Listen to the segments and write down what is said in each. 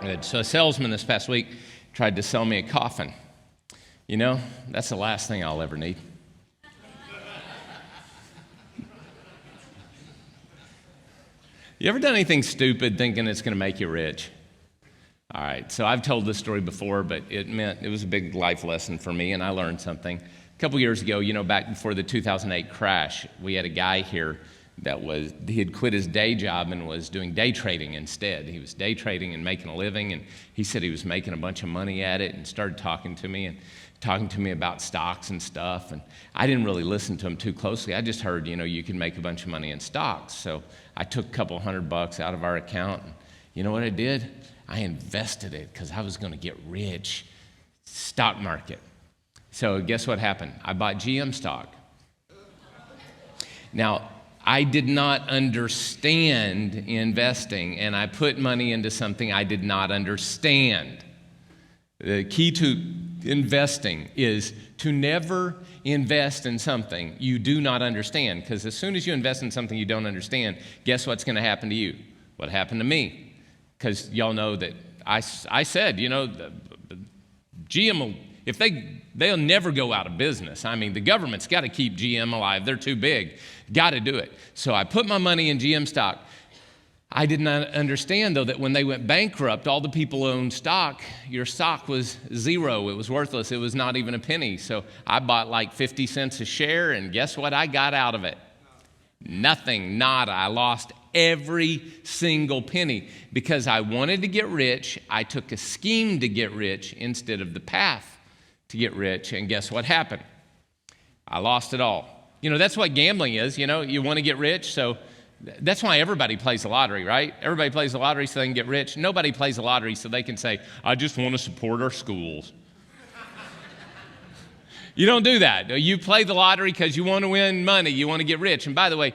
Good. So a salesman this past week tried to sell me a coffin. You know, that's the last thing I'll ever need. You ever done anything stupid thinking it's going to make you rich? All right, so I've told this story before, but it was a big life lesson for me, and I learned something. A couple years ago, back before the 2008 crash, we had a guy here he had quit his day job and was doing day trading instead. He was day trading and making a living, and he said he was making a bunch of money at it, and started talking to me about stocks and stuff. And I didn't really listen to him too closely. I just heard, you can make a bunch of money in stocks. So I took a couple $100 out of our account, and you know what I did? I invested it because I was going to get rich. Stock market. So guess what happened? I bought GM stock. Now, I did not understand investing, and I put money into something I did not understand. The key to investing is to never invest in something you do not understand, because as soon as you invest in something you don't understand, guess what's going to happen to you? What happened to me? Because y'all know that I said, GM will, they'll never go out of business. I mean, the government's got to keep GM alive. They're too big. Got to do it. So I put my money in GM stock. I did not understand, though, that when they went bankrupt, all the people who owned stock, your stock was zero. It was worthless. It was not even a penny. So I bought like 50 cents a share, and guess what I got out of it? Nothing, nada. I lost every single penny because I wanted to get rich. I took a scheme to get rich instead of the path to get rich, and guess what happened? I lost it all. That's what gambling is. You want to get rich, so that's why everybody plays the lottery, right? Everybody plays the lottery so they can get rich. Nobody plays the lottery so they can say, I just want to support our schools. You don't do that. You play the lottery because you want to win money. You want to get rich. And by the way,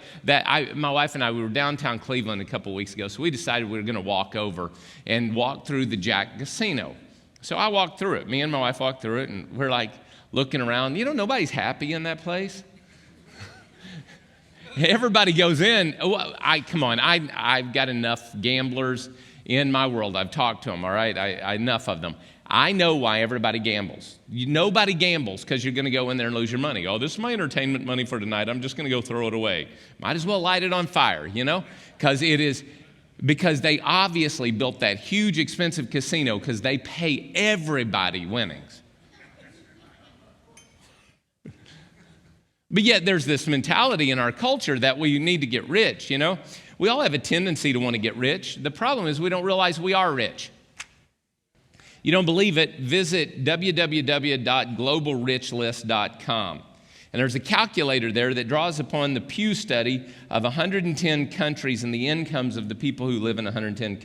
my wife and I, we were downtown Cleveland a couple of weeks ago, so we decided we were going to walk over and walk through the Jack Casino. So I walked through it. Me and my wife walked through it, and we're like looking around. Nobody's happy in that place. Everybody goes in. Come on. I've got enough gamblers in my world. I've talked to them, all right? Enough of them. I know why everybody gambles. Nobody gambles because you're going to go in there and lose your money. Oh, this is my entertainment money for tonight. I'm just going to go throw it away. Might as well light it on fire, because they obviously built that huge, expensive casino because they pay everybody winnings. But yet there's this mentality in our culture that we need to get rich, We all have a tendency to want to get rich. The problem is we don't realize we are rich. You don't believe it? Visit www.globalrichlist.com. And there's a calculator there that draws upon the Pew study of 110 countries and the incomes of the people who live in 110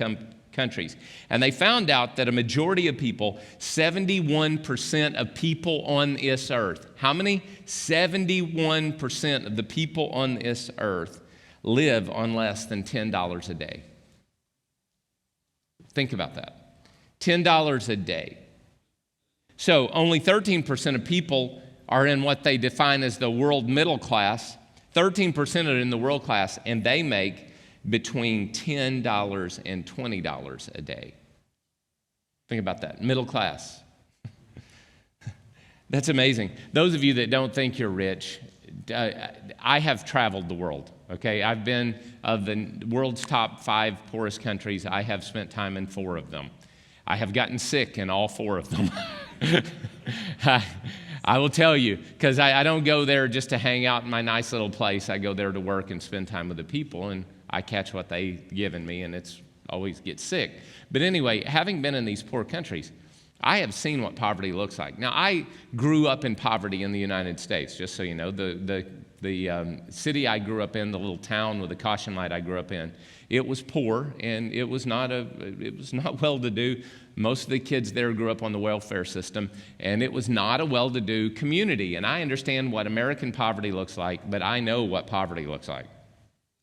countries. And they found out that a majority of people, 71% of people on this earth, how many? 71% of the people on this earth live on less than $10 a day. Think about that. $10 a day. So only 13% of people are in what they define as the world middle class. 13% are in the world class, and they make between $10 and $20 a day. Think about that. Middle class. That's amazing. Those of you that don't think you're rich, I have traveled the world, okay? I've been of the world's top 5 poorest countries. I have spent time in 4 of them. I have gotten sick in all 4 of them. I will tell you, because I don't go there just to hang out in my nice little place. I go there to work and spend time with the people, and I catch what they've given me, and it's always get sick. But anyway, having been in these poor countries, I have seen what poverty looks like. Now, I grew up in poverty in the United States, just so you know. The city I grew up in, the little town with the caution light I grew up in, it was poor, and it was not well-to-do. Most of the kids there grew up on the welfare system, and it was not a well-to-do community. And I understand what American poverty looks like, but I know what poverty looks like.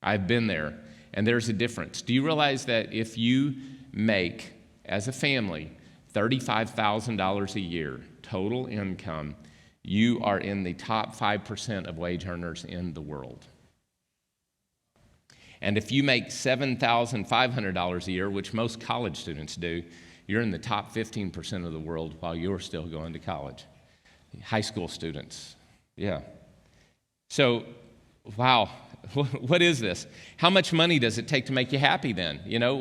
I've been there, and there's a difference. Do you realize that if you make, as a family, $35,000 a year total income, you are in the top 5% of wage earners in the world? And if you make $7,500 a year, which most college students do, you're in the top 15% of the world while you're still going to college. High school students, yeah. So, wow, what is this? How much money does it take to make you happy then? You know,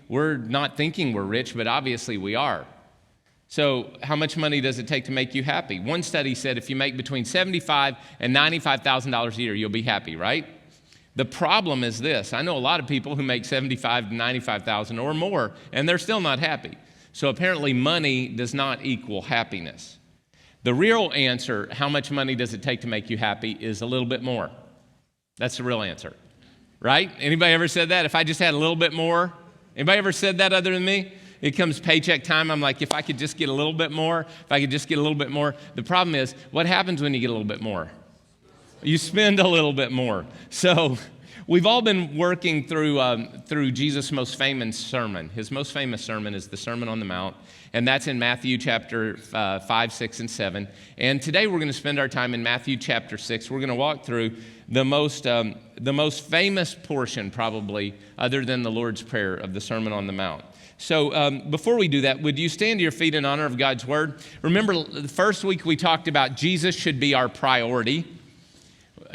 we're not thinking we're rich, but obviously we are. So how much money does it take to make you happy? One study said if you make between $75,000 and $95,000 a year, you'll be happy, right? The problem is this. I know a lot of people who make $75,000 to $95,000 or more, and they're still not happy. So apparently money does not equal happiness. The real answer, how much money does it take to make you happy, is a little bit more. That's the real answer, right? Anybody ever said that? If I just had a little bit more? Anybody ever said that other than me? It comes paycheck time, I'm like, if I could just get a little bit more, if I could just get a little bit more. The problem is, what happens when you get a little bit more? You spend a little bit more. So we've all been working through Jesus' most famous sermon. His most famous sermon is the Sermon on the Mount, and that's in Matthew chapter 5, 6, and 7. And today we're going to spend our time in Matthew chapter 6. We're going to walk through the most famous portion, probably, other than the Lord's Prayer, of the Sermon on the Mount. So before we do that, would you stand to your feet in honor of God's word? Remember, the first week we talked about Jesus should be our priority.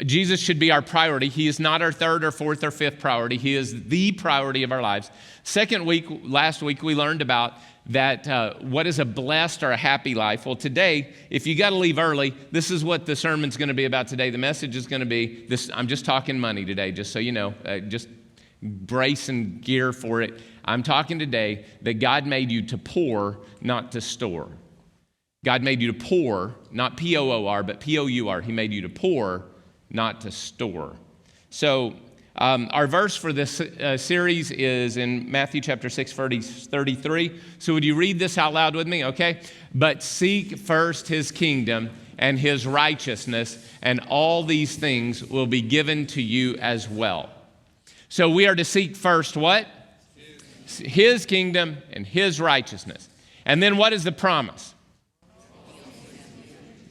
Jesus should be our priority. He is not our third or fourth or fifth priority. He is the priority of our lives. Last week, we learned about that what is a blessed or a happy life. Well, today, if you got to leave early, this is what the sermon's going to be about today. The message is going to be this. I'm just talking money today, just so you know. Just brace and gear for it. I'm talking today that God made you to pour, not to store. God made you to pour, not P-O-O-R, but P-O-U-R. He made you to pour, not to store. So our verse for this series is in Matthew chapter 6, verse 33. So would you read this out loud with me, okay? But seek first his kingdom and his righteousness, and all these things will be given to you as well. So we are to seek first what? His kingdom and his righteousness. And then what is the promise?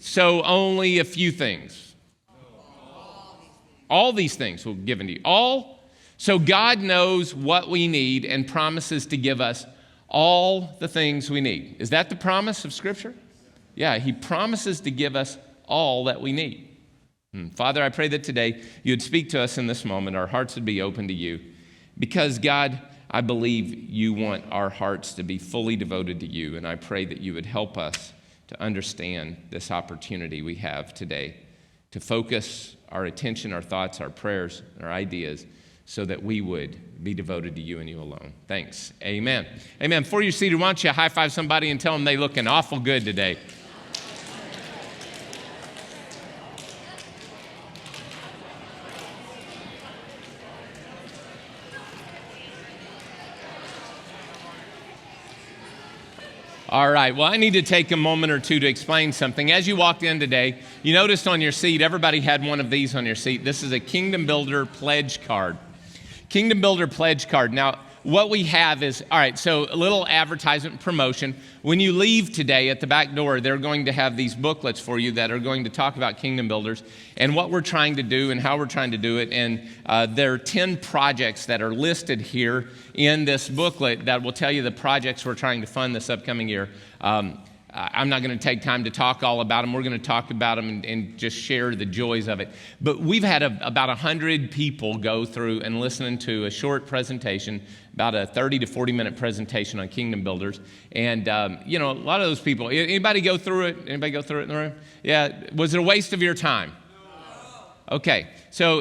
So only a few things. All these things will be given to you. All. So God knows what we need and promises to give us all the things we need. Is that the promise of Scripture? Yeah, he promises to give us all that we need. Father, I pray that today you would speak to us in this moment. Our hearts would be open to you. Because, God, I believe you want our hearts to be fully devoted to you. And I pray that you would help us to understand this opportunity we have today to focus our attention, our thoughts, our prayers, our ideas, so that we would be devoted to you and you alone. Thanks. Amen. Amen. Before you're seated, why don't you high five somebody and tell them they looking awful good today. All right, well, I need to take a moment or two to explain something. As you walked in today, you noticed on your seat, everybody had one of these on your seat. This is a Kingdom Builder pledge card. Kingdom Builder pledge card. Now, what we have is, all right, so a little advertisement promotion. When you leave today at the back door, they're going to have these booklets for you that are going to talk about Kingdom Builders and what we're trying to do and how we're trying to do it. And there are 10 projects that are listed here in this booklet that will tell you the projects we're trying to fund this upcoming year. I'm not going to take time to talk all about them. We're going to talk about them and just share the joys of it. But we've had about 100 people go through and listen to a short presentation, about a 30 to 40-minute presentation on Kingdom Builders. And, a lot of those people, anybody go through it? Anybody go through it in the room? Yeah. Was it a waste of your time? No. Okay. So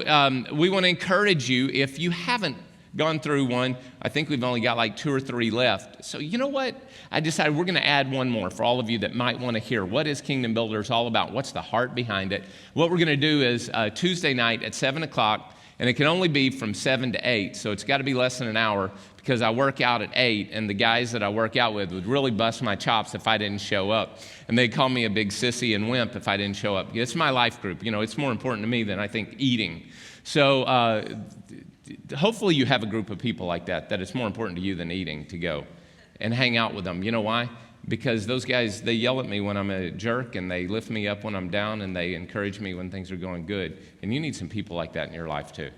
we want to encourage you, if you haven't gone through one, I think we've only got like 2 or 3 left. So you know what? I decided we're going to add one more for all of you that might want to hear. What is Kingdom Builders all about? What's the heart behind it? What we're going to do is Tuesday night at 7 o'clock, and it can only be from 7 to 8, so it's got to be less than an hour because I work out at 8, and the guys that I work out with would really bust my chops if I didn't show up. And they'd call me a big sissy and wimp if I didn't show up. It's my life group. It's more important to me than I think eating. So hopefully you have a group of people like that it's more important to you than eating to go and hang out with them. You know why? Because those guys, they yell at me when I'm a jerk, and they lift me up when I'm down, and they encourage me when things are going good. And you need some people like that in your life too.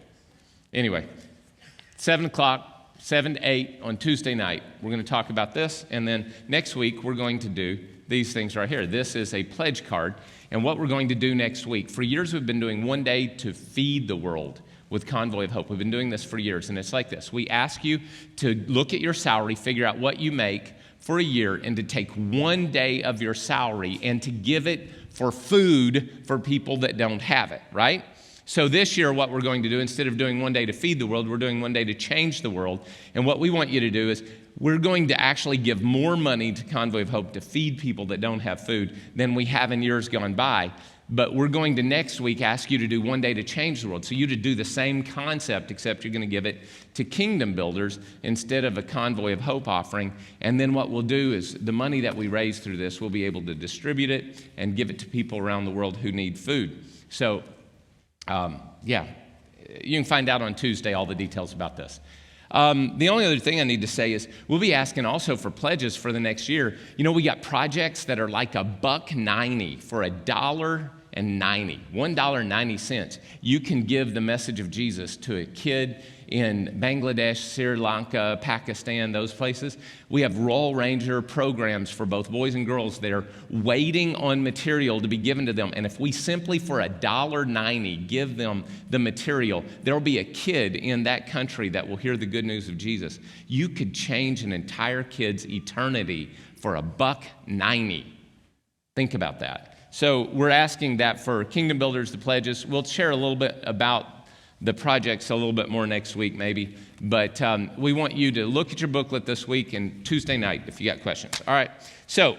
Anyway, 7 o'clock, 7 to 8 on Tuesday night. We're going to talk about this, and then next week we're going to do these things right here. This is a pledge card, and what we're going to do next week. For years we've been doing one day to feed the world with Convoy of Hope. We've been doing this for years, and it's like this. We ask you to look at your salary, figure out what you make for a year, and to take one day of your salary and to give it for food for people that don't have it, right? So this year, what we're going to do, instead of doing one day to feed the world, we're doing one day to change the world. And what we want you to do is we're going to actually give more money to Convoy of Hope to feed people that don't have food than we have in years gone by. But we're going to next week ask you to do one day to change the world. So you to do the same concept, except you're going to give it to kingdom builders instead of a Convoy of Hope offering. And then what we'll do is the money that we raise through this, we'll be able to distribute it and give it to people around the world who need food. So, you can find out on Tuesday all the details about this. The only other thing I need to say is we'll be asking also for pledges for the next year. You know, we got projects that are like $1.90 for $1.90, $1.90. You can give the message of Jesus to a kid in Bangladesh, Sri Lanka, Pakistan, those places. We have Royal Ranger programs for both boys and girls that are waiting on material to be given to them. And if we simply for $1.90 give them the material, there'll be a kid in that country that will hear the good news of Jesus. You could change an entire kid's eternity for $1.90. Think about that. So we're asking that for kingdom builders, the pledges. We'll share a little bit about the projects a little bit more next week maybe. But we want you to look at your booklet this week and Tuesday night if you got questions. All right. So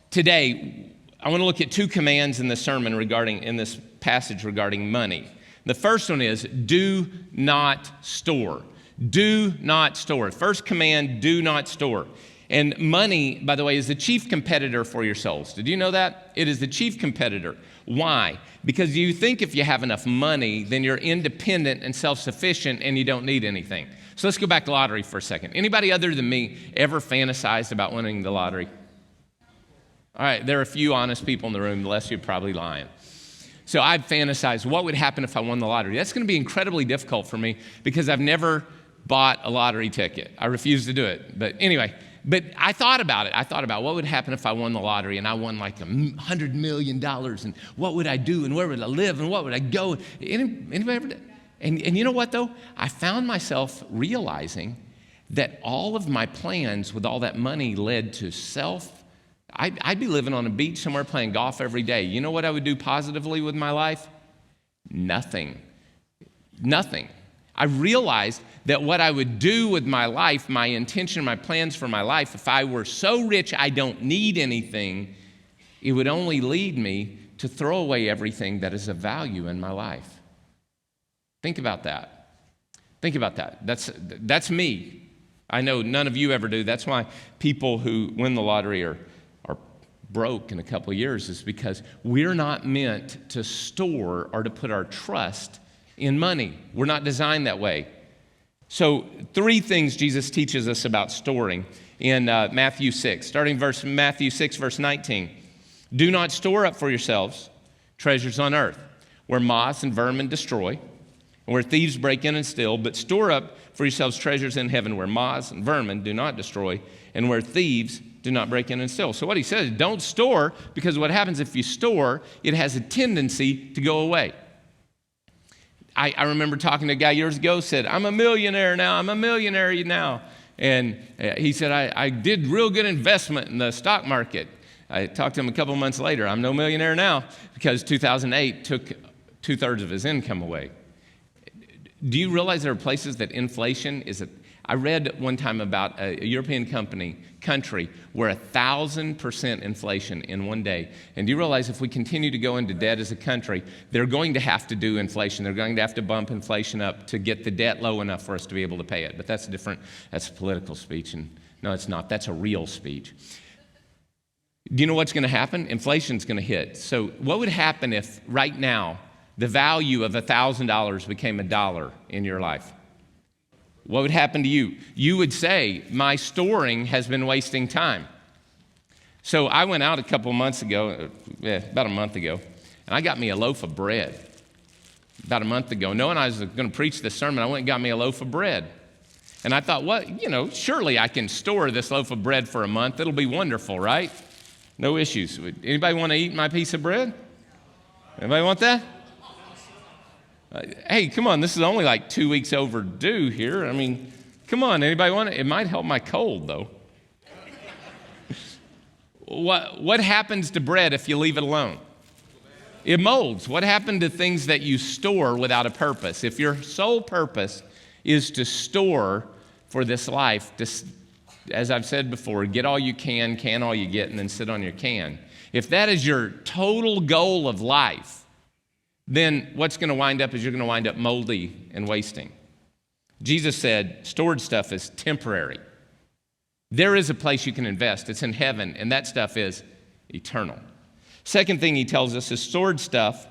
today I want to look at two commands in the sermon in this passage regarding money. The first one is do not store. Do not store. First command, do not store. And money, by the way, is the chief competitor for your souls. Did you know that? It is the chief competitor. Why? Because you think if you have enough money, then you're independent and self-sufficient and you don't need anything. So let's go back to lottery for a second. Anybody other than me ever fantasized about winning the lottery? All right, there are a few honest people in the room, the rest of you are probably lying. So I've fantasized, what would happen if I won the lottery? That's going to be incredibly difficult for me because I've never bought a lottery ticket. I refuse to do it. But anyway, I thought about it. I thought about what would happen if I won the lottery and I won like $100 million and what would I do and where would I live and what would I go? Anybody ever did? And you know what though? I found myself realizing that all of my plans with all that money led to I'd be living on a beach somewhere playing golf every day. You know what I would do positively with my life? Nothing. I realized that what I would do with my life, my intention, my plans for my life, if I were so rich I don't need anything, it would only lead me to throw away everything that is of value in my life. Think about that. Think about that. That's me. I know none of you ever do. That's why people who win the lottery are broke in a couple of years, is because we're not meant to store or to put our trust in money. We're not designed that way. So 3 things Jesus teaches us about storing in Matthew 6, starting Matthew 6, verse 19. Do not store up for yourselves treasures on earth, where moths and vermin destroy, and where thieves break in and steal, but store up for yourselves treasures in heaven, where moths and vermin do not destroy, and where thieves do not break in and steal. So what he says is don't store, because what happens if you store, it has a tendency to go away. I remember talking to a guy years ago, said, I'm a millionaire now. And he said, I did real good investment in the stock market. I talked to him a couple months later. I'm no millionaire now because 2008 took 2/3 of his income away. Do you realize there are places that inflation is I read one time about a European country where 1,000% inflation in one day. And do you realize if we continue to go into debt as a country, they're going to have to do inflation. They're going to have to bump inflation up to get the debt low enough for us to be able to pay it. But that's a political speech. And no, it's not. That's a real speech. Do you know what's going to happen? Inflation's going to hit. So what would happen if right now the value of $1,000 became $1 in your life? What would happen to you? You would say, my storing has been wasting time. So I went out a couple months ago, about a month ago, and I got me a loaf of bread. About a month ago, knowing I was going to preach this sermon, I went and got me a loaf of bread. And I thought, well, surely I can store this loaf of bread for a month. It'll be wonderful, right? No issues. Anybody want to eat my piece of bread? Anybody want that? Hey, come on, this is only like 2 weeks overdue here. I mean, come on, anybody want it? It might help my cold, though. What happens to bread if you leave it alone? It molds. What happened to things that you store without a purpose? If your sole purpose is to store for this life, as I've said before, get all you can all you get, and then sit on your can. If that is your total goal of life, then what's going to wind up is you're going to wind up moldy and wasting. Jesus said stored stuff is temporary. There is a place you can invest. It's in heaven, and that stuff is eternal. Second thing he tells us is stored stuff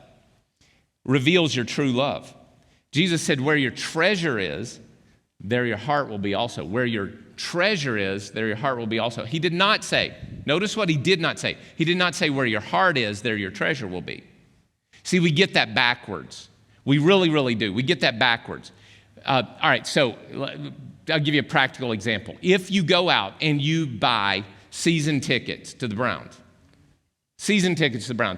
reveals your true love. Jesus said, where your treasure is, there your heart will be also. Where your treasure is, there your heart will be also. He did not say, notice what he did not say. He did not say where your heart is, there your treasure will be. See, we get that backwards. We really, really do. We get that backwards. All right, so I'll give you a practical example. If you go out and you buy season tickets to the Browns,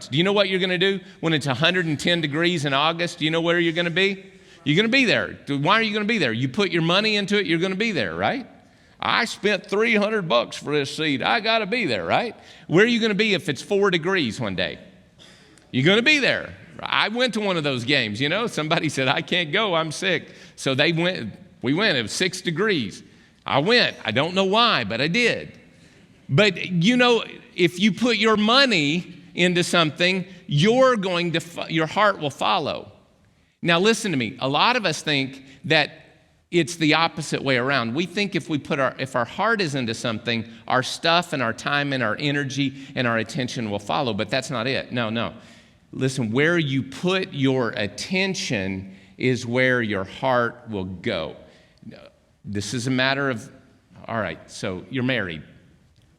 do you know what you're going to do when it's 110 degrees in August? Do you know where you're going to be? You're going to be there. Why are you going to be there? You put your money into it, you're going to be there, right? I spent $300 for this seat. I got to be there, right? Where are you going to be if it's 4 degrees one day? You're going to be there. I went to one of those games, Somebody said, I can't go, I'm sick. So we went, it was 6 degrees. I went. I don't know why, but I did. But, if you put your money into something, your heart will follow. Now, listen to me. A lot of us think that it's the opposite way around. We think if our heart is into something, our stuff and our time and our energy and our attention will follow, but that's not it. No. Listen, where you put your attention is where your heart will go. This is a matter of, all right, so you're married.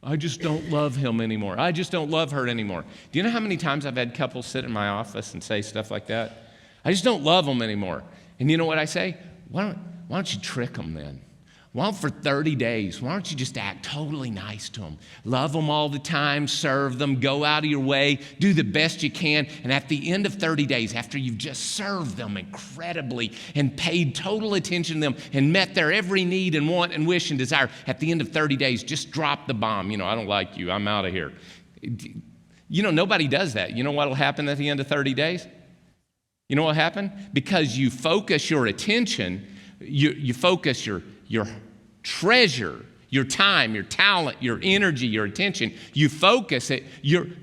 I just don't love him anymore. I just don't love her anymore. Do you know how many times I've had couples sit in my office and say stuff like that? I just don't love them anymore. And you know what I say? Why don't you trick them then? Why don't for 30 days, why don't you just act totally nice to them? Love them all the time, serve them, go out of your way, do the best you can. And at the end of 30 days, after you've just served them incredibly and paid total attention to them and met their every need and want and wish and desire, at the end of 30 days, just drop the bomb. I don't like you. I'm out of here. Nobody does that. You know what will happen at the end of 30 days? You know what will happen? Because you focus your attention, you focus your treasure, your time, your talent, your energy, your attention, you focus it,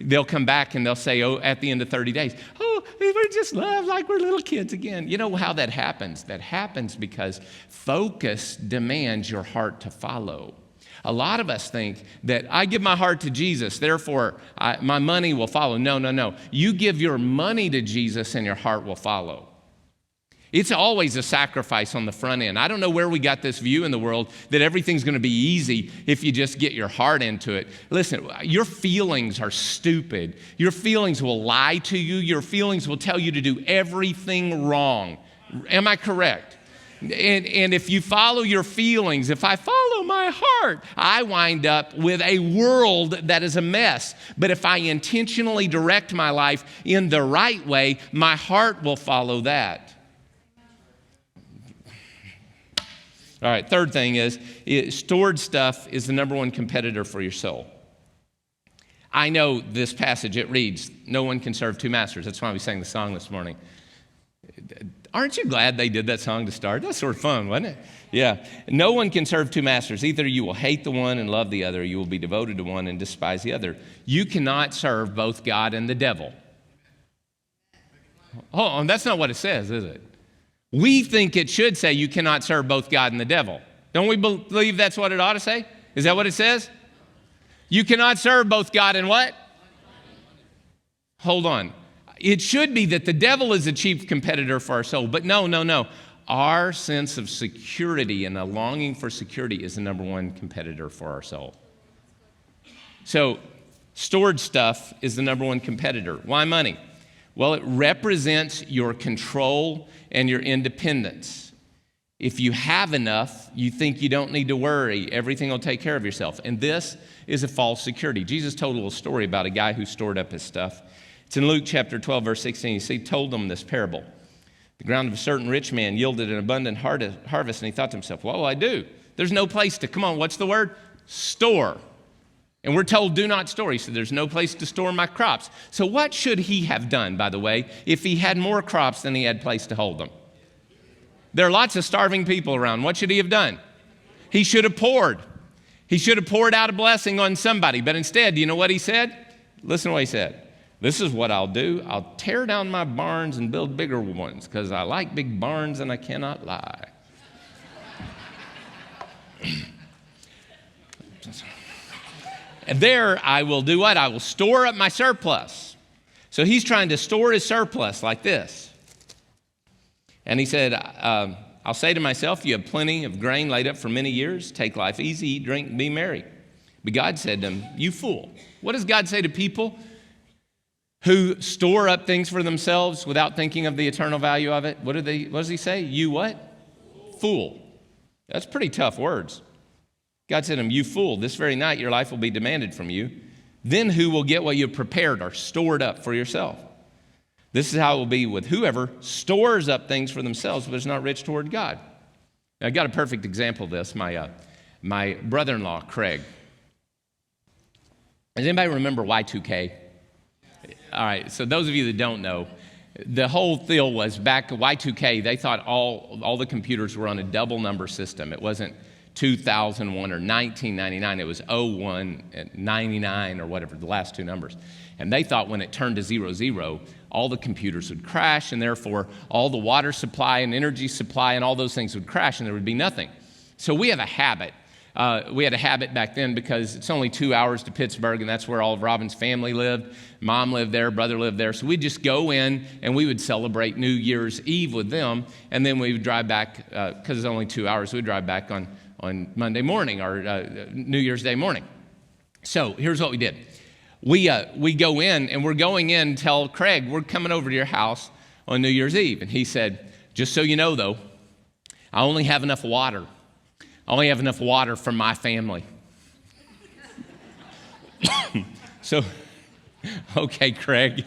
they'll come back and they'll say, at the end of 30 days, we're just loved like we're little kids again. You know how that happens? That happens because focus demands your heart to follow. A lot of us think that I give my heart to Jesus, therefore my money will follow. No. You give your money to Jesus and your heart will follow. It's always a sacrifice on the front end. I don't know where we got this view in the world that everything's going to be easy if you just get your heart into it. Listen, your feelings are stupid. Your feelings will lie to you. Your feelings will tell you to do everything wrong. Am I correct? And if you follow your feelings, if I follow my heart, I wind up with a world that is a mess. But if I intentionally direct my life in the right way, my heart will follow that. All right, third thing is stored stuff is the number one competitor for your soul. I know this passage, it reads, no one can serve two masters. That's why we sang the song this morning. Aren't you glad they did that song to start? That's sort of fun, wasn't it? Yeah. No one can serve two masters. Either you will hate the one and love the other, or you will be devoted to one and despise the other. You cannot serve both God and the devil. Oh, that's not what it says, is it? We think it should say you cannot serve both God and the devil. Don't we believe that's what it ought to say? Is that what it says? You cannot serve both God and what? Hold on. It should be that the devil is the chief competitor for our soul, but no. Our sense of security and a longing for security is the number one competitor for our soul. So stored stuff is the number one competitor. Why money? Well, it represents your control and your independence. If you have enough, you think you don't need to worry. Everything will take care of yourself. And this is a false security. Jesus told a little story about a guy who stored up his stuff. It's in Luke chapter 12, verse 16. He told them this parable. The ground of a certain rich man yielded an abundant harvest, and he thought to himself, what will I do? There's no place to, come on, what's the word? Store. And we're told, do not store. He said, there's no place to store my crops. So what should he have done, by the way, if he had more crops than he had place to hold them? There are lots of starving people around. What should he have done? He should have poured. He should have poured out a blessing on somebody. But instead, do you know what he said? Listen to what he said. This is what I'll do. I'll tear down my barns and build bigger ones because I like big barns and I cannot lie. And there I will do what? I will store up my surplus. So he's trying to store his surplus like this. And he said, I'll say to myself, you have plenty of grain laid up for many years. Take life easy, eat, drink, be merry. But God said to him, you fool. What does God say to people who store up things for themselves without thinking of the eternal value of it? What does he say? You what? Fool. That's pretty tough words. God said to him, you fool, this very night your life will be demanded from you. Then who will get what you have prepared or stored up for yourself? This is how it will be with whoever stores up things for themselves but is not rich toward God. Now, I got a perfect example of this. My brother-in-law, Craig. Does anybody remember Y2K? All right, so those of you that don't know, the whole deal was back Y2K, they thought all the computers were on a double number system. It wasn't 2001 or 1999. It was 01 and 99 or whatever, the last two numbers. And they thought when it turned to 00, all the computers would crash, and therefore all the water supply and energy supply and all those things would crash, and there would be nothing. So we have a habit. We had a habit back then because it's only 2 hours to Pittsburgh, and that's where all of Robin's family lived. Mom lived there, brother lived there. So we'd just go in, and we would celebrate New Year's Eve with them, and then we would drive back, because it's only 2 hours, we'd drive back on Monday morning or New Year's Day morning. So here's what we did. We go in, and we're going in, tell Craig, we're coming over to your house on New Year's Eve. And he said, just so you know, though, I only have enough water. I only have enough water for my family. So, okay, Craig,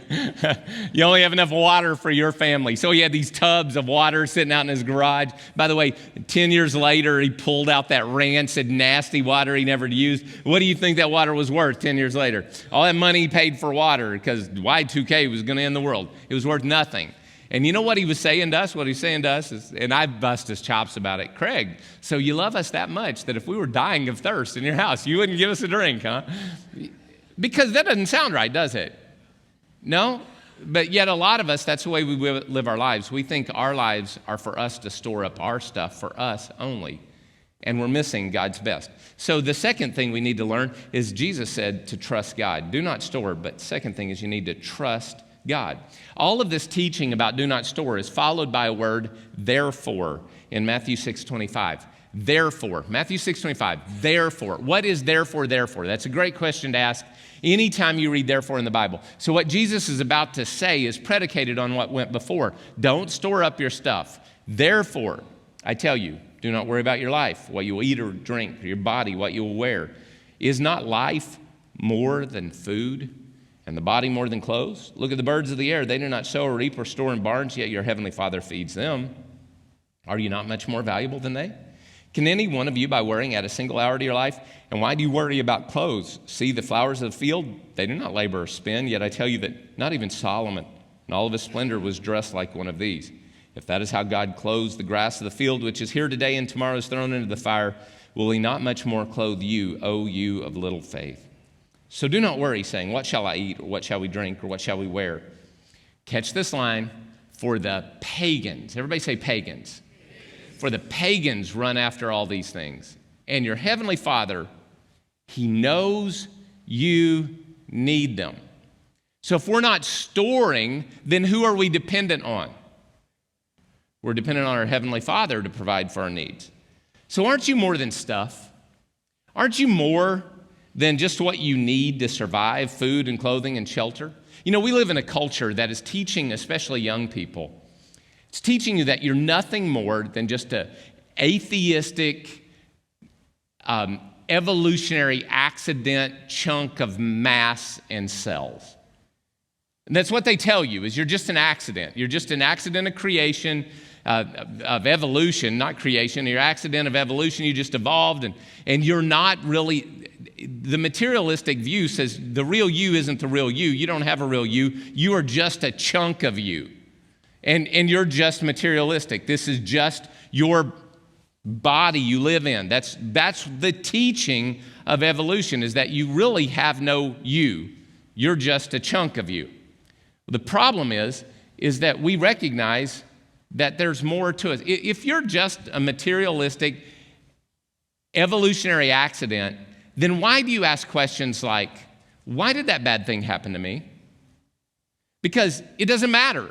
you only have enough water for your family. So he had these tubs of water sitting out in his garage. By the way, 10 years later, he pulled out that rancid, nasty water he never used. What do you think that water was worth 10 years later? All that money he paid for water because Y2K was going to end the world. It was worth nothing. And you know what he was saying to us? What he was saying to us is, and I bust his chops about it, Craig, so you love us that much that if we were dying of thirst in your house, you wouldn't give us a drink, huh? Because that doesn't sound right, does it? No? But yet a lot of us, that's the way we live our lives. We think our lives are for us to store up our stuff for us only. And we're missing God's best. So the second thing we need to learn is Jesus said to trust God. Do not store, but second thing is you need to trust God. All of this teaching about do not store is followed by a word, therefore, in Matthew 6:25. Therefore, Matthew 6:25, therefore. What is therefore? That's a great question to ask anytime you read therefore in the Bible. So what Jesus is about to say is predicated on what went before. Don't store up your stuff. Therefore, I tell you, do not worry about your life, what you will eat or drink, or your body, what you will wear. Is not life more than food, and the body more than clothes? Look at the birds of the air. They do not sow or reap or store in barns, yet your heavenly Father feeds them. Are you not much more valuable than they? Can any one of you, by worrying, add a single hour to your life? And why do you worry about clothes? See the flowers of the field? They do not labor or spin, yet I tell you that not even Solomon in all of his splendor was dressed like one of these. If that is how God clothes the grass of the field, which is here today and tomorrow is thrown into the fire, will he not much more clothe you, O you of little faith? So do not worry, saying, what shall I eat, or what shall we drink, or what shall we wear? Catch this line, for the pagans. Everybody say pagans. For the pagans run after all these things. And your heavenly Father, he knows you need them. So if we're not storing, then who are we dependent on? We're dependent on our heavenly Father to provide for our needs. So aren't you more than stuff? Aren't you more than just what you need to survive, food and clothing and shelter? You know, we live in a culture that is teaching, especially young people, it's teaching you that you're nothing more than just a atheistic, evolutionary accident chunk of mass and cells. And that's what they tell you, is you're just an accident. You're just an accident of creation, of evolution, not creation. You're an accident of evolution. You just evolved, and you're not really. The materialistic view says the real you isn't the real you. You don't have a real you. You are just a chunk of you. And you're just materialistic. This is just your body you live in. That's the teaching of evolution, is that you really have no you. You're just a chunk of you. The problem is that we recognize that there's more to it. If you're just a materialistic evolutionary accident, then why do you ask questions like, why did that bad thing happen to me? Because it doesn't matter.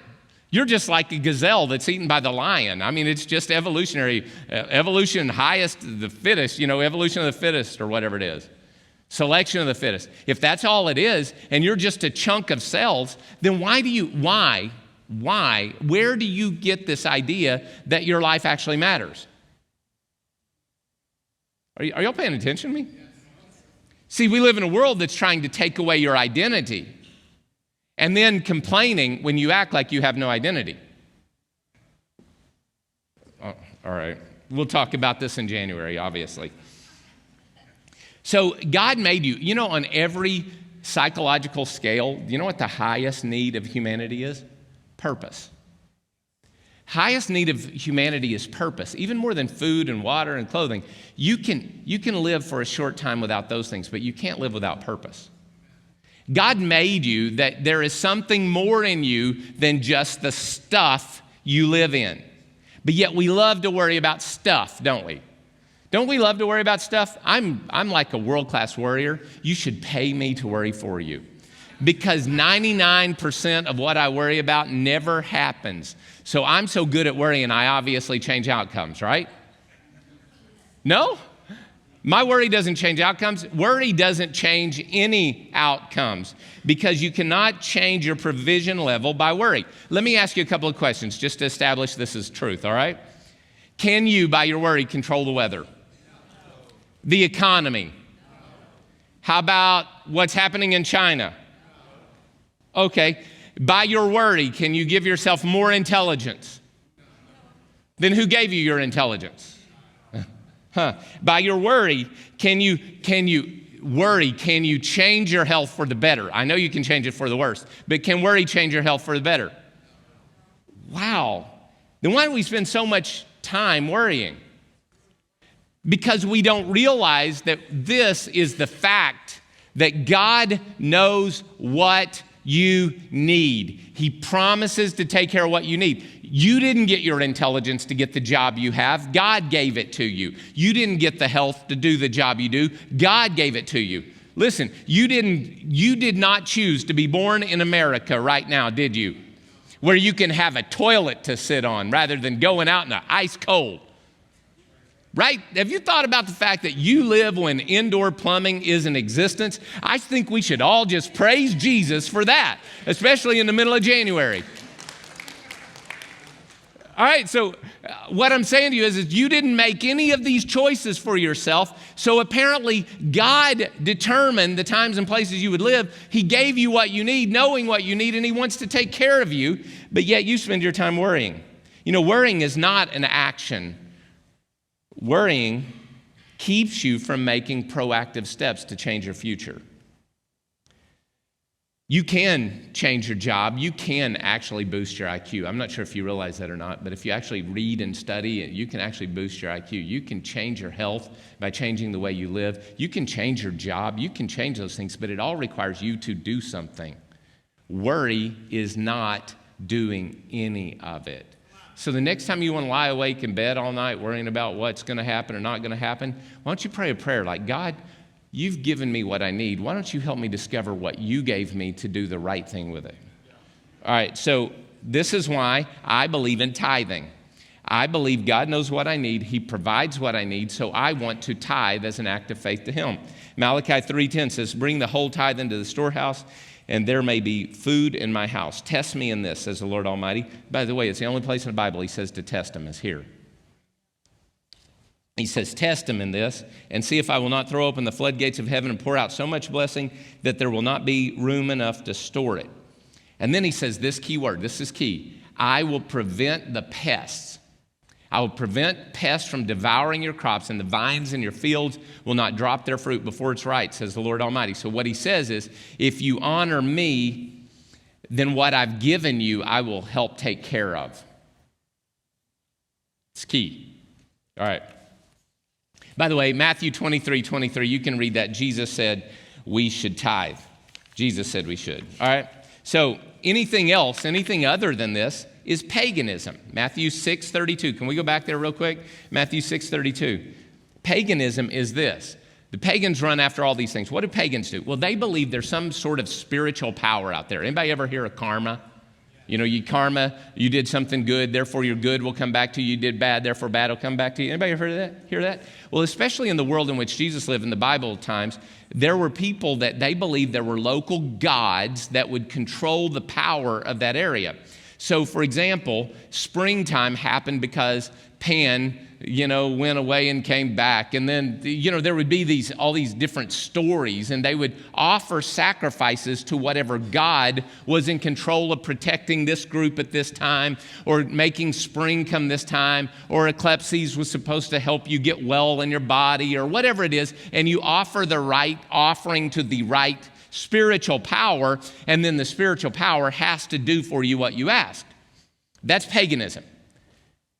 You're just like a gazelle that's eaten by the lion. I mean, it's just evolutionary, evolution, highest, the fittest, evolution of the fittest or whatever it is. Selection of the fittest. If that's all it is, and you're just a chunk of cells, then why, where do you get this idea that your life actually matters? Are y'all paying attention to me? See, we live in a world that's trying to take away your identity and then complaining when you act like you have no identity. Oh, all right. We'll talk about this in January, obviously. So God made you. On every psychological scale, you know what the highest need of humanity is? Purpose. Highest need of humanity is purpose, even more than food and water and clothing. You can live for a short time without those things, but you can't live without purpose. God made you that there is something more in you than just the stuff you live in. But yet we love to worry about stuff, don't we? Don't we love to worry about stuff? I'm like a world-class worrier. You should pay me to worry for you, because 99% of what I worry about never happens. So I'm so good at worrying, I obviously change outcomes, right? No? My worry doesn't change outcomes. Worry doesn't change any outcomes, because you cannot change your provision level by worry. Let me ask you a couple of questions just to establish this is truth, all right? Can you, by your worry, control the weather? The economy? How about what's happening in China? Okay. By your worry, can you give yourself more intelligence? Then who gave you your intelligence? By your worry, can you change your health for the better? I know you can change it for the worse, but can worry change your health for the better? Wow. Then why do we spend so much time worrying? Because we don't realize that this is the fact that God knows what you need. He promises to take care of what you need. You didn't get your intelligence to get the job you have. God gave it to you. You didn't get the health to do the job you do. God gave it to you. Listen, you did not choose to be born in America right now, did you? Where you can have a toilet to sit on rather than going out in the ice cold. Right? Have you thought about the fact that you live when indoor plumbing is in existence? I think we should all just praise Jesus for that, especially in the middle of January. All right, so what I'm saying to you is you didn't make any of these choices for yourself. So apparently God determined the times and places you would live. He gave you what you need, knowing what you need, and He wants to take care of you, but yet you spend your time worrying. Worrying is not an action. Worrying keeps you from making proactive steps to change your future. You can change your job. You can actually boost your IQ. I'm not sure if you realize that or not, but if you actually read and study, you can actually boost your IQ. You can change your health by changing the way you live. You can change your job. You can change those things, but it all requires you to do something. Worry is not doing any of it. So the next time you want to lie awake in bed all night worrying about what's going to happen or not going to happen, why don't you pray a prayer like, God, you've given me what I need. Why don't you help me discover what you gave me to do the right thing with it? All right, so this is why I believe in tithing. I believe God knows what I need. He provides what I need, so I want to tithe as an act of faith to Him. Malachi 3:10 says, bring the whole tithe into the storehouse, and there may be food in my house. Test me in this, says the Lord Almighty. By the way, it's the only place in the Bible He says to test Him is here. He says, test him in this and see if I will not throw open the floodgates of heaven and pour out so much blessing that there will not be room enough to store it. And then he says this key word, this is key. I will prevent the pests. I will prevent pests from devouring your crops, and the vines in your fields will not drop their fruit before it's right, says the Lord Almighty. So what he says is, if you honor me, then what I've given you, I will help take care of. It's key. All right. By the way, Matthew 23:23, you can read that. Jesus said we should tithe. Jesus said we should. All right. So anything else, anything other than this is paganism. Matthew 6:32. Can we go back there real quick? Matthew 6:32. Paganism is this. The pagans run after all these things. What do pagans do? Well, they believe there's some sort of spiritual power out there. Anybody ever hear of karma? You know, you did something good, therefore your good will come back to you. You did bad, therefore bad will come back to you. Anybody ever heard of that? Hear that? Well, especially in the world in which Jesus lived in the Bible times, there were people that they believed there were local gods that would control the power of that area. So, for example, springtime happened because Pan, went away and came back. And then, there would be all these different stories, and they would offer sacrifices to whatever god was in control of protecting this group at this time, or making spring come this time, or eclipses was supposed to help you get well in your body, or whatever it is. And you offer the right offering to the right spiritual power, and then the spiritual power has to do for you what you ask. That's paganism.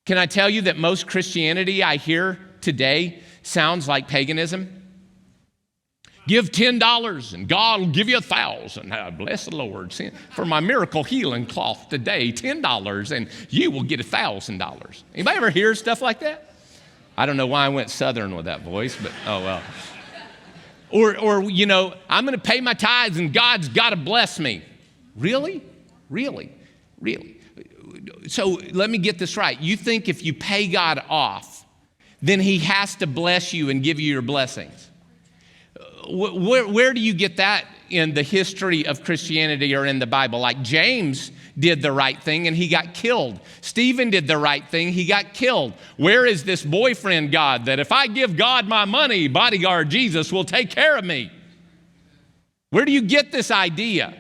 Can I tell you that most Christianity I hear today sounds like paganism? Give $10 and God will give you $1,000. Bless the Lord. For my miracle healing cloth today, $10 and you will get $1,000. Anybody ever hear stuff like that? I don't know why I went Southern with that voice, but oh well. Or I'm going to pay my tithes and God's got to bless me. Really? Really? Really? So let me get this right. You think if you pay God off, then he has to bless you and give you your blessings. Where do you get that in the history of Christianity or in the Bible? Like James did the right thing and he got killed. Stephen did the right thing, he got killed. Where is this boyfriend God that if I give God my money, bodyguard Jesus will take care of me? Where do you get this idea?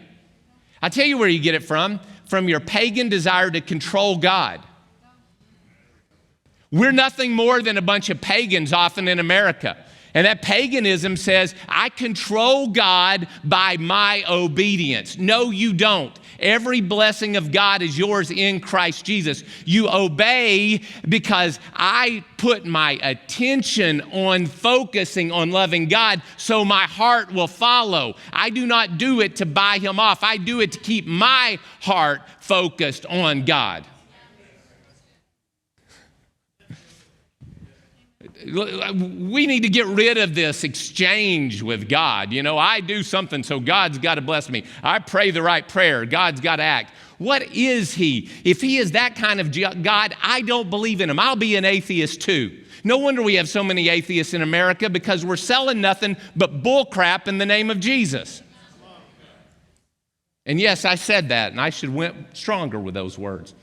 I tell you where you get it from your pagan desire to control God. We're nothing more than a bunch of pagans often in America. And that paganism says, I control God by my obedience. No, you don't. Every blessing of God is yours in Christ Jesus. You obey because I put my attention on focusing on loving God, so my heart will follow. I do not do it to buy him off. I do it to keep my heart focused on God. We need to get rid of this exchange with God. I do something, so God's got to bless me. I pray the right prayer. God's got to act. What is he? If he is that kind of God, I don't believe in him. I'll be an atheist too. No wonder we have so many atheists in America, because we're selling nothing but bull crap in the name of Jesus. And yes, I said that, and I should have went stronger with those words.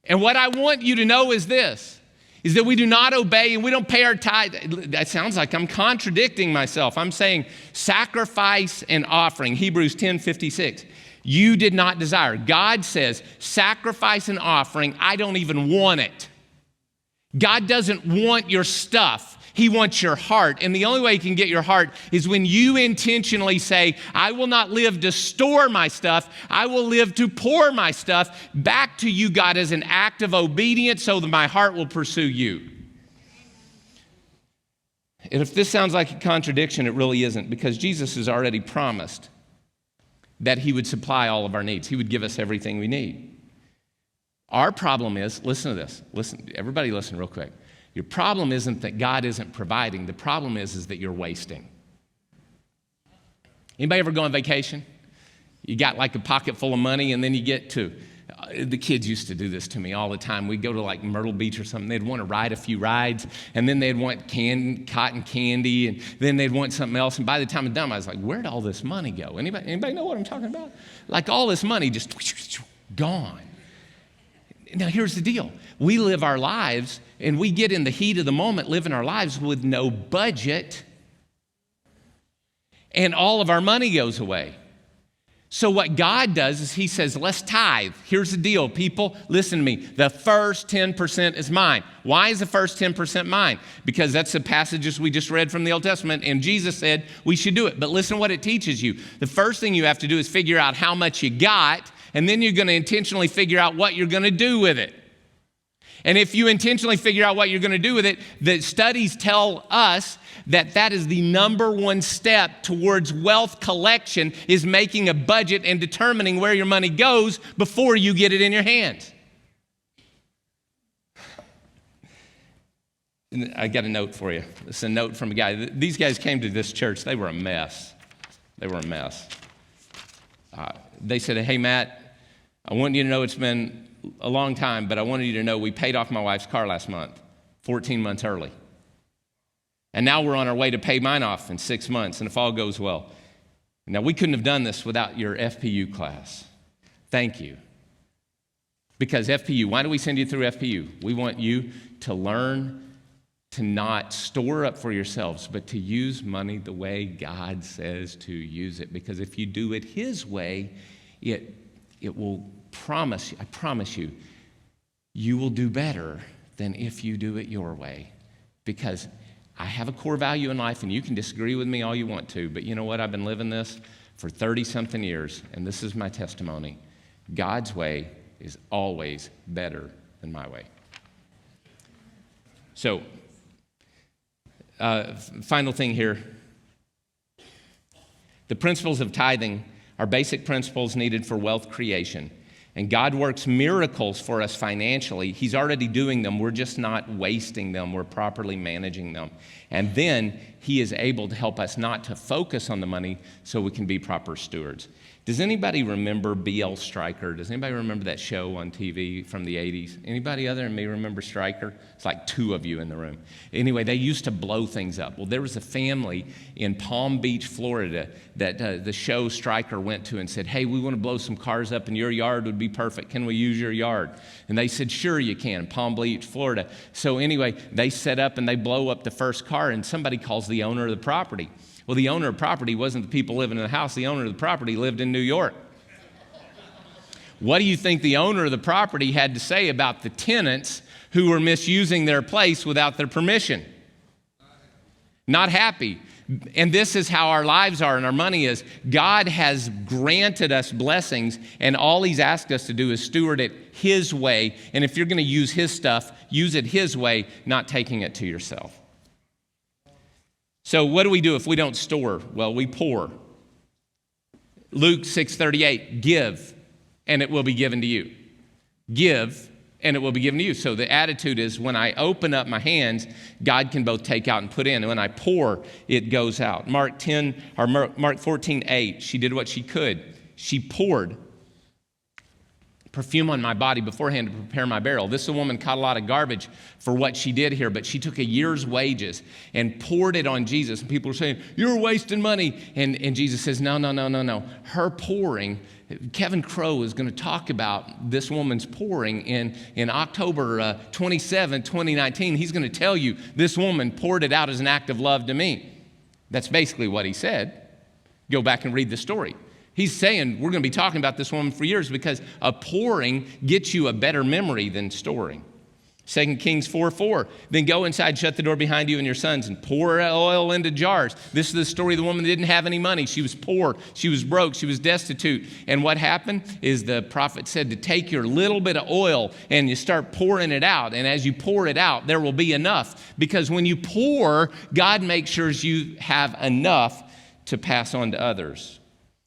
And what I want you to know is this, is that we do not obey and we don't pay our tithe. That sounds like I'm contradicting myself. I'm saying sacrifice and offering. Hebrews 10:56. You did not desire. God says sacrifice and offering, I don't even want it. God doesn't want your stuff. He wants your heart. And the only way he can get your heart is when you intentionally say, I will not live to store my stuff. I will live to pour my stuff back to you, God, as an act of obedience so that my heart will pursue you. And if this sounds like a contradiction, it really isn't, because Jesus has already promised that he would supply all of our needs. He would give us everything we need. Our problem is, listen to this. Listen, everybody listen real quick. Your problem isn't that God isn't providing. The problem is that you're wasting. Anybody ever go on vacation? You got like a pocket full of money, and then you get to, the kids used to do this to me all the time. We'd go to like Myrtle Beach or something. They'd want to ride a few rides, and then they'd want cotton candy, and then they'd want something else. And by the time I'm done, I was like, where'd all this money go? Anybody know what I'm talking about? Like all this money just gone. Now, here's the deal. We live our lives, and we get in the heat of the moment living our lives with no budget, and all of our money goes away. So what God does is he says, let's tithe. Here's the deal, people. Listen to me. The first 10% is mine. Why is the first 10% mine? Because that's the passages we just read from the Old Testament, and Jesus said we should do it. But listen to what it teaches you. The first thing you have to do is figure out how much you got, and then you're going to intentionally figure out what you're going to do with it. And if you intentionally figure out what you're going to do with it, the studies tell us that that is the number one step towards wealth collection, is making a budget and determining where your money goes before you get it in your hands. And I got a note for you. It's a note from a guy. These guys came to this church. They were a mess. They said, hey, Matt, I want you to know it's been a long time, but I wanted you to know we paid off my wife's car last month, 14 months early. And now we're on our way to pay mine off in 6 months, and if all goes well. Now, we couldn't have done this without your FPU class. Thank you. Because FPU, why do we send you through FPU? We want you to learn to not store up for yourselves, but to use money the way God says to use it. Because if you do it His way, it will I promise you, you will do better than if you do it your way. Because I have a core value in life, and you can disagree with me all you want to, but you know what? I've been living this for 30-something years, and this is my testimony. God's way is always better than my way. So, final thing here. The principles of tithing are basic principles needed for wealth creation. And God works miracles for us financially. He's already doing them. We're just not wasting them. We're properly managing them. And then He is able to help us not to focus on the money so we can be proper stewards. Does anybody remember B.L. Stryker? Does anybody remember that show on TV from the 80s? Anybody other than me remember Stryker? It's like 2 of you in the room. Anyway, they used to blow things up. Well, there was a family in Palm Beach, Florida, that the show Stryker went to and said, hey, we want to blow some cars up, and your yard would be perfect. Can we use your yard? And they said, sure you can, Palm Beach, Florida. So anyway, they set up and they blow up the first car, and somebody calls the owner of the property. Well, the owner of property wasn't the people living in the house. The owner of the property lived in New York. What do you think the owner of the property had to say about the tenants who were misusing their place without their permission? Not happy. And this is how our lives are and our money is. God has granted us blessings, and all He's asked us to do is steward it His way. And if you're going to use His stuff, use it His way, not taking it to yourself. So what do we do if we don't store? Well, we pour. Luke 6:38, give, and it will be given to you. Give, and it will be given to you. So the attitude is, when I open up my hands, God can both take out and put in. And when I pour, it goes out. Mark 14:8, she did what she could. She poured perfume on my body beforehand to prepare my burial. This woman caught a lot of garbage for what she did here, but she took a year's wages and poured it on Jesus. And people were saying, you're wasting money. And Jesus says, no. Her pouring, Kevin Crowe is going to talk about this woman's pouring in October 27, 2019. He's going to tell you this woman poured it out as an act of love to me. That's basically what he said. Go back and read the story. He's saying we're going to be talking about this woman for years because a pouring gets you a better memory than storing. 2 Kings 4:4, then go inside, shut the door behind you and your sons, and pour oil into jars. This is the story of the woman that didn't have any money. She was poor, she was broke, she was destitute. And what happened is the prophet said to take your little bit of oil and you start pouring it out. And as you pour it out, there will be enough. Because when you pour, God makes sure you have enough to pass on to others.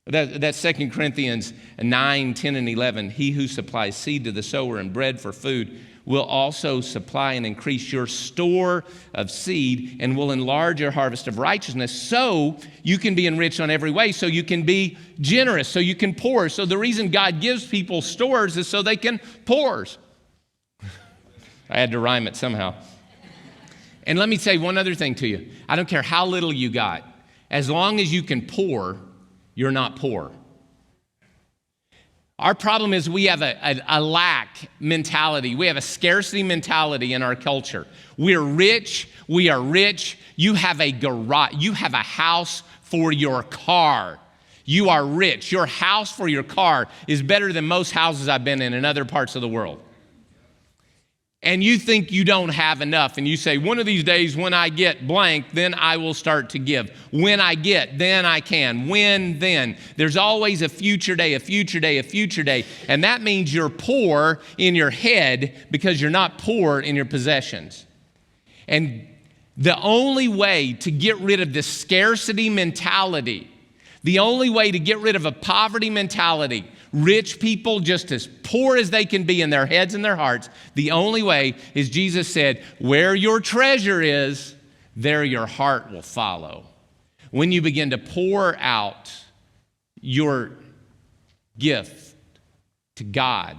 That's 2 Corinthians 9, 10, and 11. He who supplies seed to the sower and bread for food will also supply and increase your store of seed and will enlarge your harvest of righteousness so you can be enriched on every way, so you can be generous, so you can pour. So the reason God gives people stores is so they can pour. I had to rhyme it somehow. And let me say one other thing to you. I don't care how little you got. As long as you can pour, you're not poor. Our problem is we have a lack mentality. We have a scarcity mentality in our culture. We're rich. We are rich. You have a garage. You have a house for your car. You are rich. Your house for your car is better than most houses I've been in other parts of the world. And you think you don't have enough, and you say, one of these days when I get blank, then I will start to give. When I get, then I can. When, then. There's always a future day, a future day, a future day. And that means you're poor in your head because you're not poor in your possessions. And the only way to get rid of this scarcity mentality, the only way to get rid of a poverty mentality, rich people just as poor as they can be in their heads and their hearts, the only way is Jesus said, where your treasure is, there your heart will follow. When you begin to pour out your gift to God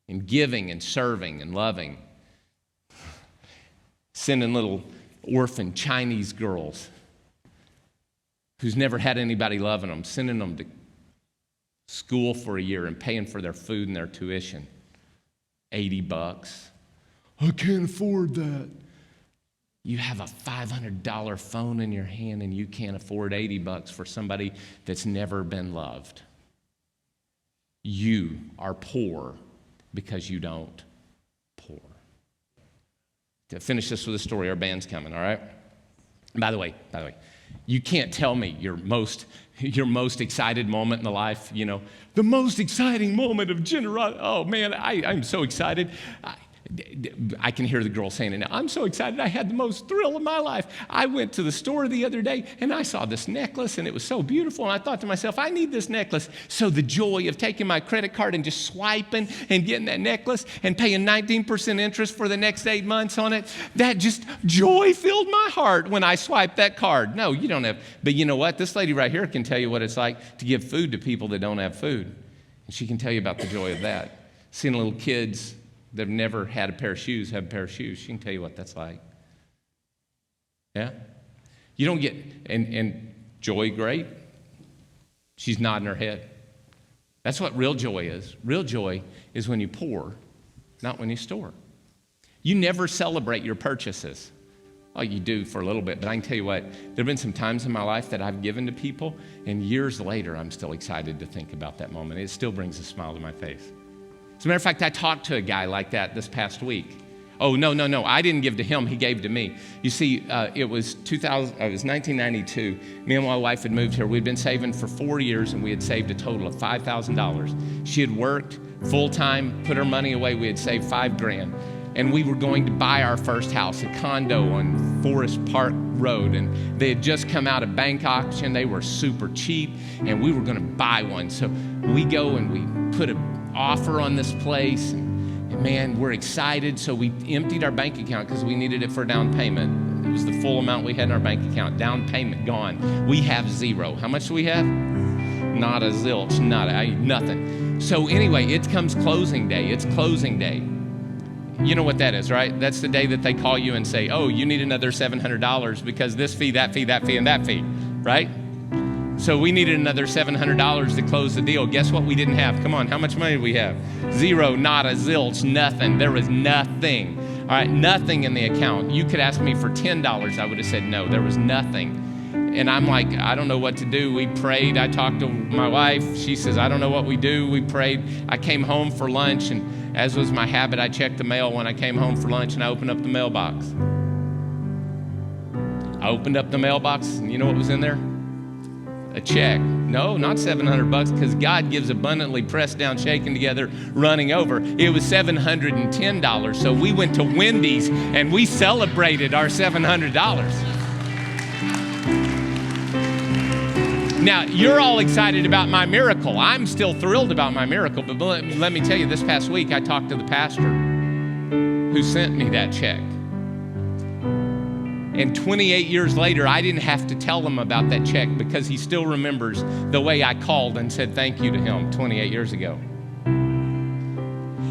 in giving and serving and loving, sending little orphan Chinese girls who's never had anybody loving them, sending them to school for a year and paying for their food and their tuition. $80. I can't afford that. You have a $500 phone in your hand and you can't afford $80 for somebody that's never been loved. You are poor because you don't pour. To finish this with a story, our band's coming, all right? By the way, you can't tell me your most excited moment in the life, the most exciting moment of generosity. Oh man, I'm so excited. I can hear the girl saying it now. I'm so excited. I had the most thrill of my life. I went to the store the other day and I saw this necklace and it was so beautiful. And I thought to myself, I need this necklace. So the joy of taking my credit card and just swiping and getting that necklace and paying 19% interest for the next 8 months on it, that just joy filled my heart when I swiped that card. No, you don't have, but you know what? This lady right here can tell you what it's like to give food to people that don't have food. And she can tell you about the joy of that. Seeing little kids that have never had a pair of shoes have a pair of shoes. She can tell you what that's like. Yeah? You don't get, and Joy, great. She's nodding her head. That's what real joy is. Real joy is when you pour, not when you store. You never celebrate your purchases. Well, you do for a little bit, but I can tell you what, there have been some times in my life that I've given to people, and years later, I'm still excited to think about that moment. It still brings a smile to my face. As a matter of fact, I talked to a guy like that this past week. Oh, no. I didn't give to him. He gave to me. You see, it was 1992. Me and my wife had moved here. We'd been saving for 4 years, and we had saved a total of $5,000. She had worked full-time, put her money away. We had saved $5,000. And we were going to buy our first house, a condo on Forest Park Road. And they had just come out of bank auction. They were super cheap, and we were going to buy one. So we go and we put an offer on this place. And man, we're excited. So we emptied our bank account because we needed it for a down payment. It was the full amount we had in our bank account. Down payment gone. We have zero. How much do we have? Not a zilch, nothing. So anyway, it comes closing day. It's closing day. You know what that is, right? That's the day that they call you and say, oh, you need another $700 because this fee, that fee, that fee, and that fee, right? So we needed another $700 to close the deal. Guess what we didn't have? Come on, how much money do we have? Zero, not a zilch, nothing. There was nothing. All right, nothing in the account. You could ask me for $10. I would have said no. There was nothing. And I'm like, I don't know what to do. We prayed. I talked to my wife. She says, I don't know what we do. We prayed. I came home for lunch, and as was my habit, I checked the mail when I came home for lunch, and I opened up the mailbox. I opened up the mailbox, and you know what was in there? A check. No, not $700, because God gives abundantly, pressed down, shaken together, running over. It was $710. So we went to Wendy's, and we celebrated our $700. Now, you're all excited about my miracle. I'm still thrilled about my miracle, but let me tell you, this past week, I talked to the pastor who sent me that check. And 28 years later, I didn't have to tell him about that check because he still remembers the way I called and said thank you to him 28 years ago.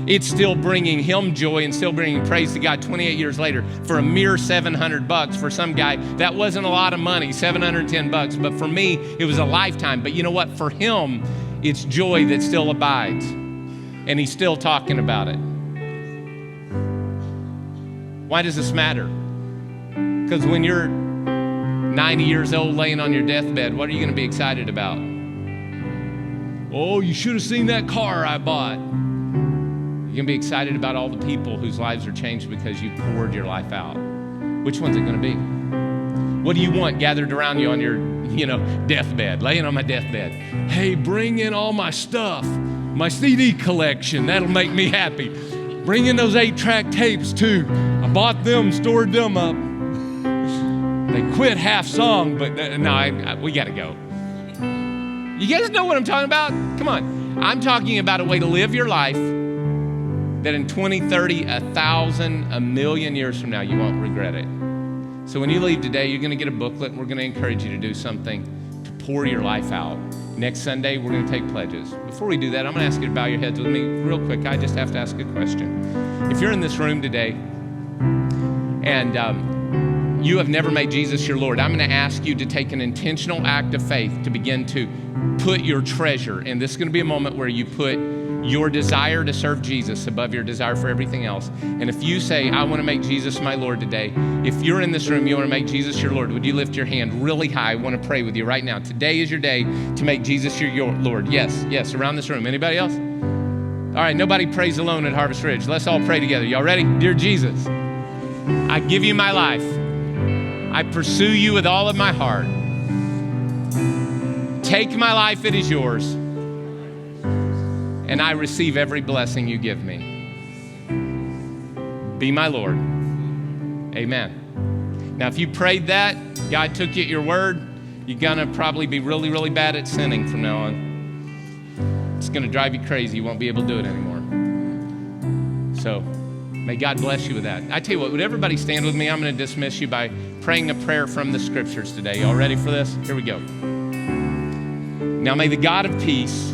It's still bringing him joy and still bringing praise to God 28 years later for a mere $700 for some guy. That wasn't a lot of money, $710, but for me, it was a lifetime. But you know what? For him, It's joy that still abides. And he's still talking about it. Why does this matter? Because when you're 90 years old laying on your deathbed, what are you going to be excited about? Oh, you should have seen that car I bought. You're going to be excited about all the people whose lives are changed because you poured your life out. Which one's it going to be? What do you want gathered around you on your, deathbed, laying on my deathbed? Hey, bring in all my stuff, my CD collection. That'll make me happy. Bring in those 8-track tapes too. I bought them, stored them up. They quit half song, but we got to go. You guys know what I'm talking about? Come on. I'm talking about a way to live your life that in 20, 30, 1,000, a million years from now, you won't regret it. So when you leave today, you're going to get a booklet, and we're going to encourage you to do something to pour your life out. Next Sunday, we're going to take pledges. Before we do that, I'm going to ask you to bow your heads with me real quick. I just have to ask a question. If you're in this room today and you have never made Jesus your Lord, I'm going to ask you to take an intentional act of faith to begin to put your treasure. And this is going to be a moment where you put your desire to serve Jesus above your desire for everything else. And if you say, I want to make Jesus my Lord today, if you're in this room, you want to make Jesus your Lord, would you lift your hand really high? I want to pray with you right now. Today is your day to make Jesus your Lord. Yes, around this room. Anybody else? All right, nobody prays alone at Harvest Ridge. Let's all pray together. Y'all ready? Dear Jesus, I give you my life. I pursue you with all of my heart. Take my life, it is yours. And I receive every blessing you give me. Be my Lord. Amen. Now, if you prayed that, God took you at your word, you're going to probably be really, really bad at sinning from now on. It's going to drive you crazy. You won't be able to do it anymore. So may God bless you with that. I tell you what, would everybody stand with me? I'm going to dismiss you by praying a prayer from the scriptures today. Y'all ready for this? Here we go. Now may the God of peace,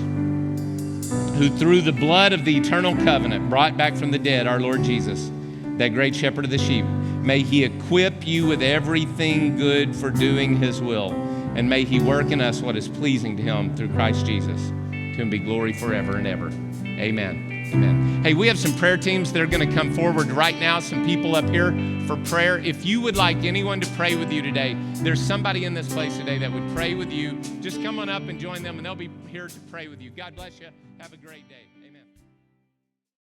who through the blood of the eternal covenant brought back from the dead our Lord Jesus, that great shepherd of the sheep, may he equip you with everything good for doing his will, and may he work in us what is pleasing to him through Christ Jesus. To him be glory forever and ever. Amen. Amen. Hey, we have some prayer teams that are going to come forward right now, some people up here for prayer. If you would like anyone to pray with you today, there's somebody in this place today that would pray with you. Just come on up and join them, and they'll be here to pray with you. God bless you. Have a great day.